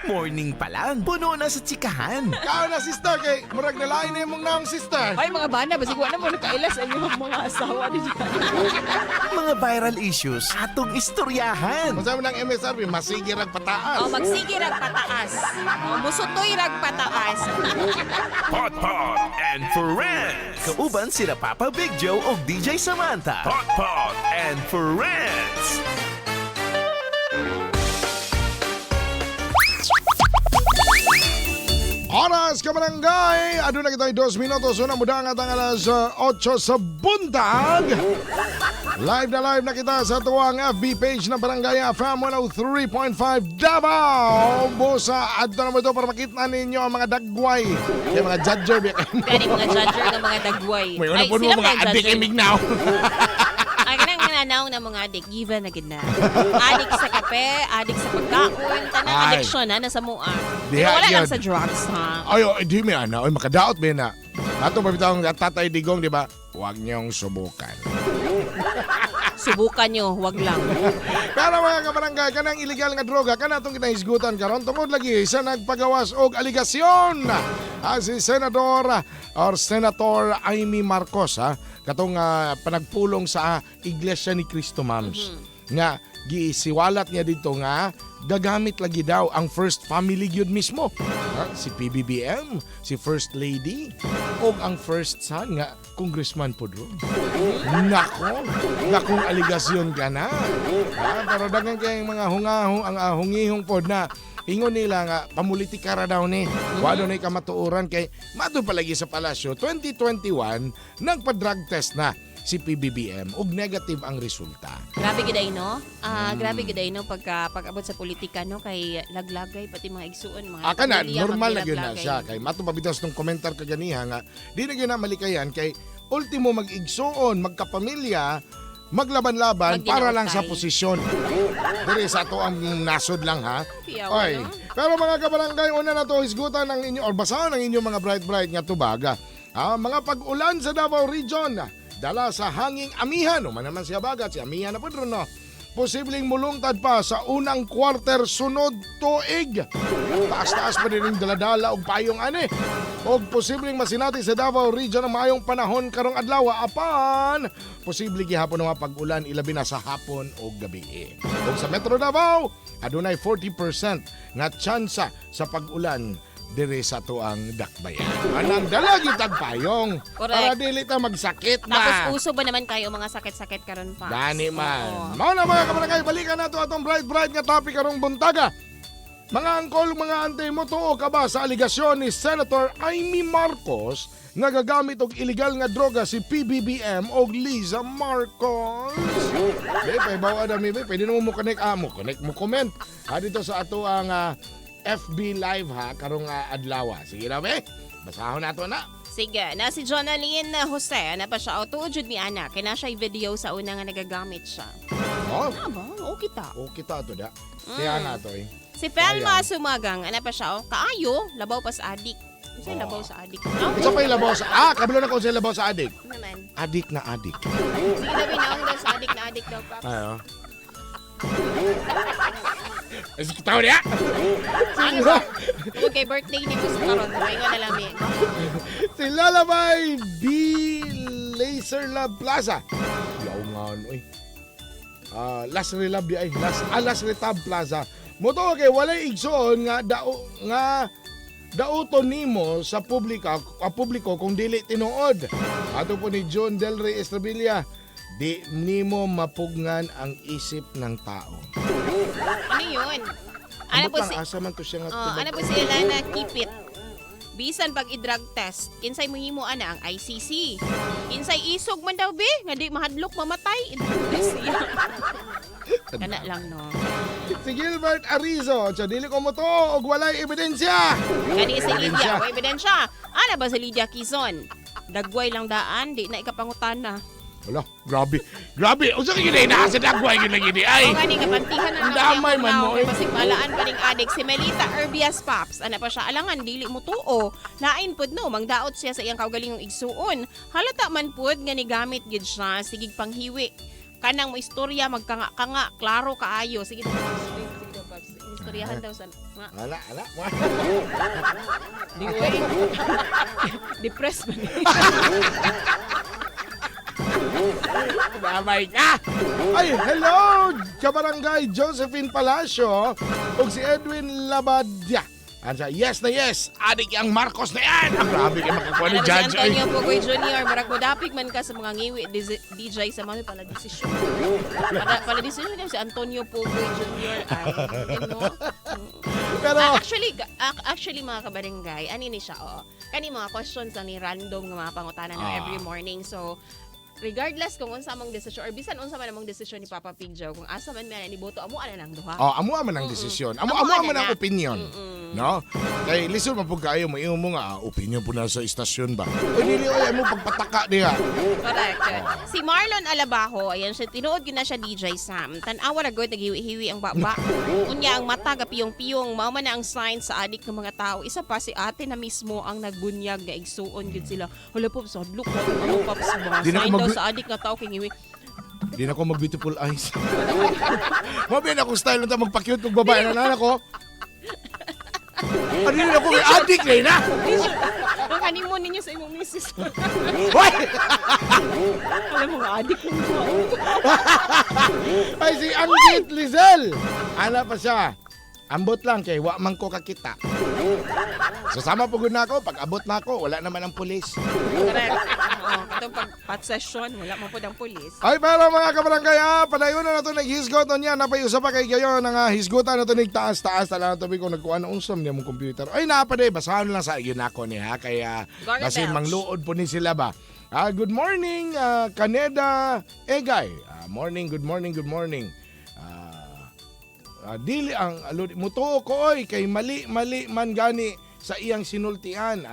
Morning pa lang, puno na sa tsikahan. Kao na sister kay murag nalain na imong naong sister. Ay, mga bana, basig wala mo nakailas ang iyong mga asawa di dyan. Mga viral issues atong istoryahan. Masabi ng MSRP, masigi rag pataas. O, magsige rag pataas. O, musutoy rag pataas. Pot Pot and Friends. Kauban sila Papa Big Joe o DJ Samantha. Pot Pot and Friends. Oras ka barangay! Ado na kita 2 minutos. Una muda nga tang alas 8 sa buntag. Live na kita sa tuwang FB page ng Barangay FM 103.5 Davao. Busa, adto na mo ito para makita ninyo ang mga dagway. Kaya mga judger. Kani mga judger ng mga dagway. May una po mga adik imignaw. Ay, kanang nananaw na mga adik, given na gina. Adik sa kape, adik sa pagkaon, tanang Ay. addiction na nasa mua. Diha, Pero wala lang yun. sa drugs, ha? Ay, di may ana. Ay, makadaot ba na. Ato mabitaw ang tatay digong, di ba? Huwag niyong subukan. Subukan nyo, wag lang. Pero mga kabarangay, kanang illegal nga droga, kanatong kinahisgutan karon tungod lagi sa nagpagawas og aligasyon. Si Senator Amy Marcos, katong panagpulong sa Iglesia ni Cristo Moms. Nga, gisiwalat niya dito nga, gagamit lagi daw ang First Family yun mismo. Si PBBM, si First Lady, o ang First Son nga, Congressman Podro. Nakong aligasyon ka na. Pero dagang kayong mga hungahong, ang hungihong pod na ingon nila nga pamulitika ra daw ni. Walo na kamatuoran kay mato palagi sa palasyo 2021 nagpa-drug test na si PBBM ug negative ang resulta. Grabe giday no? Grabe giday no pag-abot sa politika no kay laglagay pati mga igsuon mga Kana pamilya, normal na gyud na maglaglagay. siya kay mato pabitas tong komentar kaganiha nga di na gyud na malikayan kay ultimo mag-igsuon, magkapamilya, maglaban-laban para lang sa posisyon. Diri sa ato ang nasod lang ha. Piyaw, Oy, no? pero mga kabarangay, una na to hisgutan ng inyo or basahan ng inyong mga bright nga tubaga. Mga pag-ulan sa Davao Region, dala sa hanging amihan, o man naman siya bagat, si amihan na po rin, no? Posibleng mulungtad pa sa unang quarter sunod tuig. Taas-taas pa rin yung daladala o payong ane. O posibleng masinati sa Davao Region ang maayong panahon karong adlaw. Apan, posible gihapon ng mga pag-ulan ilabi na sa hapon o gabi. O sa Metro Davao, adunay 40% nga tsansa sa pag-ulan dire sa tuang dakbayan. Anang dalagi tagpayong para Correct. dili ta magsakit na. Tapos uso ba naman kayo mga sakit-sakit karon pa? Gani Oo. man. Mao na mga kabarangay, balikan nato atong bright nga topic karong buntaga. Mga angkol, mga ante mo tuo ka ba sa aligasyon ni Senator Amy Marcos nga gagamit og illegal nga droga si PBBM og Liza Marcos? Be, bawa dami be, pwede mo connect mo comment. Dito sa ato ang FB Live karong adlaw. Sige na be. Basahon nato na. Sige, na si Jonaline Jose, na pa siya auto jud mi ana, kay na siya video sa una nga nagagamit siya. Oh, Aba, okay ta. okay ta to da. Kaya na to eh. Si Felma Ayan. Sumagang, ana pa siya, kaayo, labaw pa sa adik. Kasi labaw sa adik. Isa pa yung labaw sa... kabalo na ko sa labaw sa adik. Naman. Adik na adik. Sige na binaong daw sa adik na adik daw, Paps. Ayo. Tahu dia? Ano ba? Kung kay birthday ni Gusto karon, may nga nalamin. Si Lalabay B. Laser Lab Plaza. Yaw nga ano eh. Las Relab di ay. Las Retab Plaza. Moto kay walay igsoon nga dauton nimo sa publiko kung dili tinuod. Ato po ni John Del Rey Estrabilla, di nimo mapugngan ang isip ng tao. Ano yun? Ano po si... Asa man to siya nga Ano po sila na keep it? Bisan pag i-drug test, kinsay mohimo ana ang ICC. Kinsay isog man daw be, nga di mahadlok mamatay. I-drug test siya. Kana lang no. Si Gilbert Arizo, sa dili ko mo to og walay ebidensya. Kani si Lydia, wa ebidensya. Ana ba si Lydia Quezon? Dagway lang daan, di na ikapangutan na. Wala, grabe. Grabe, unsa ka gid na sa dagway gid lagi di ay. O nga ni kapantihan na Damay man mo, eh. Pasig malaan pa ning adik si Melita Herbias Paps. Ana pa siya alangan dili mo tuo. Lain pud no mangdaot siya sa iyang kaugalingong igsuon. Halata man pud nga ni gamit gid siya sigig panghiwi. Kanang mo istorya magkanga-kanga, klaro kaayo. Sige daw, Paps. Istoryahan daw sa... Ala. Di way. Depressed man. Damay ka! Ay, hello! Kabarangay Josephine Palacio ug si Edwin Labadia. Ansa, yes na yes! Adik ang Marcos na yan! Ang grabe kayo makakuha ni Ano si Judge. Antonio Pugoy Jr. Marag modapik man ka sa mga ngiwi DJ sa mga pala desisyon. Pala desisyon niya si Antonio Pugoy Jr. Ay, you know? Pero, Actually mga kabarangay, ani ni siya kani mga questions na ni random nga mga pangutanan na every morning. So regardless kung unsa among desisyon or bisan unsa man among desisyon ni Papa Pigjo, kung asa man man ni boto amo ana nang duha. amo man ang desisyon. Amo man ang opinion. No? Kay lisod man pug kayo mo mo nga opinion po na sa istasyon ba. O dili oy mo pagpataka diha. Correct. Si Marlon Alabajo, ayan siya, tinuod yun na siya DJ Sam. Tan-awa na good, naghiwi-hiwi ang baba. Unya ang mata, gapiyong-piyong, mao man na ang sign sa adik ng mga tao. Isa pa, si ate na mismo ang nagbunyag na igsuon yun sila. Hala po, sa look, ano pa sa mga Di na sign ko daw sa adik na tao, kingiwi. Di na ko mag-beautiful eyes. Mabin akong style na magpa-cute kung babae na nanak ko. Ano yun ako kay adik na yun, ha? Ang honeymoon ninyo sa imong misis. Hoy! Alam mo nga, adik mo. Ay, si Angkit Lizelle. Ano pa siya? Ambot lang kay wa man ko kakita. Sasama po na ako. Pag abot na ako, wala naman ang pulis. Correct. Katong pag-pat session, wala mo po ng polis. Ay, para mga kabarangay, padayon na ito naghisgot niya. Napayusa pa kay kayo ng hisgotan na ito nagtaas-taas. Tala na ito kung nagkuha na unsam niya mong computer. Ay, napaday. Basahan lang sa yun ako niya. Kaya, Garnet kasi Belch. mangluod po ni sila ba. Good morning, Kaneda Egay. Good morning. Dili ang mutuo ko oy kay mali man gani sa iyang sinultian.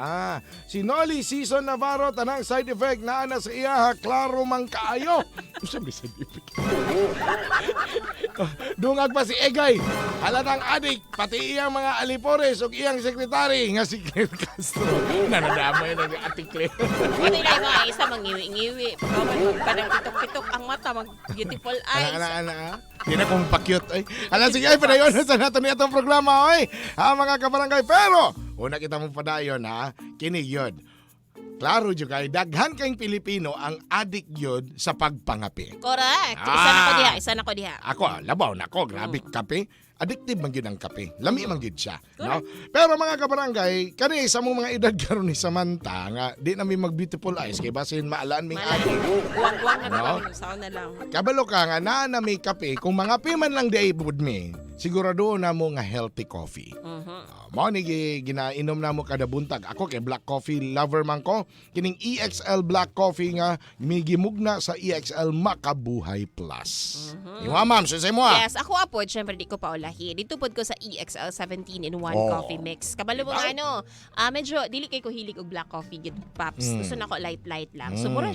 Si Season Navarro tanang side effect na ana sa iya klaro man kaayo. Sabi side effect. Dungag pa si Egay. Halatang adik pati iyang mga alipores ug iyang sekretary nga si Claire Castro. Nanadamay na ni Ate Claire. Ano na mga isa mangiwi-ngiwi. Pagkaman kanang pitok-pitok ang mata, mag-beautiful eyes. Ana. Di na kong pa-cute. Ala, sige, ay, padayon na sa natin itong programa, oy. Mga kabarangay. Pero, una kita mong padayon, kinig yun. Klaro dyan kay, daghan kayong Pilipino ang adik yun sa pagpangapi. Correct. Isa na ko diha. Ako, labaw na ko. Grabe, kape. Addictive man yun ang kape. Lami man yun siya. No? Pero mga kabarangay, kani sa mong mga edad karon ni Samantha, nga, di na may mag-beautiful eyes, kay basin maalaan may adik. Buwang-buwang na No? naman. Saon na lang. Kabalo ka nga na may kape, kung mga piman lang di ay bud me, sigurado na mo nga healthy coffee. Mo ni ginainom na mo kada buntag. Ako kay black coffee lover man ko. Kining EXL black coffee nga migimugna sa EXL Makabuhay Plus. Yung ma'am, sa mo Yes, ako apod, syempre di ko pa ulahi. Dito pod ko sa EXL 17-in-1 coffee mix. Kabalo mo nga medyo dili kay ko hilig og black coffee gid paps. Gusto na ko light lang. So mura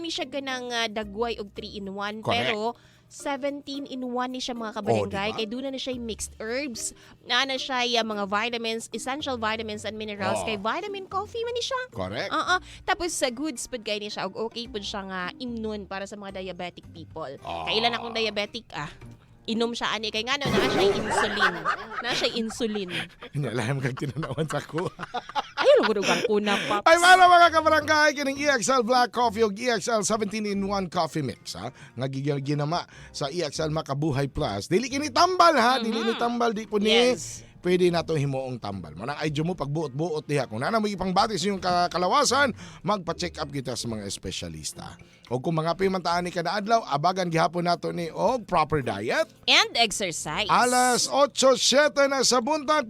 ni siya ganang dagway og 3-in-1 Correct. pero 17-in-1 ni siya mga kabarangay. Diba? Kay doon na siya mixed herbs. Na siya mga vitamins, essential vitamins and minerals. Kay vitamin coffee man ni siya. Correct. Tapos sa goods pod kay ni siya og okay pod siya nga immune para sa mga diabetic people. Kailan akong diabetic inom siya ani kay ngano na siya insulin. Hindi alam kag tinanawan sa ko. Ayun gudugang kuna paps. Ay mga kabarangay, kining EXL Black Coffee o EXL 17-in-1 Coffee Mix nga ginama sa EXL Makabuhay Plus. Dili kini tambal dili ni tambal di po ni. Yes. Pwede na ito himuong tambal. Manang ay mo pagbuot-buot diha. Kung nana mo ipangbatis yung kalawasan, magpa-check up kita sa mga espesyalista. O kung mga pimantaan ni kada adlaw, abagan gihapon nato ni og proper diet. And exercise. Alas 8:07 na sa buntag.